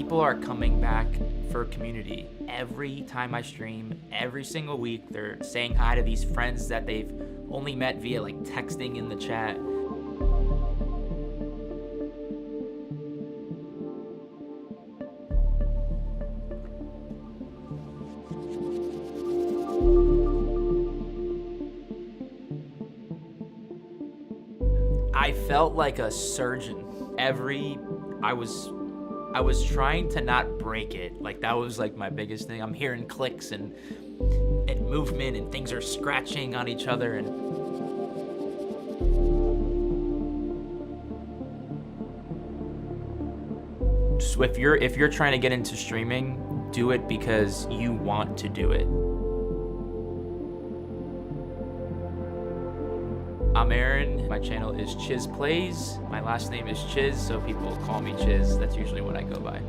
People are coming back for community. Every time I stream, every single week, they're saying hi to these friends that they've only met via like texting in the chat. I felt like a surgeon. I was trying to not break it. Like that was like my biggest thing. I'm hearing clicks and movement and things are scratching on each other and so if you're trying to get into streaming, do it because you want to do it. I'm Aaron, my channel is ChizPlays. My last name is Chiz, so people call me Chiz. That's usually what I go by.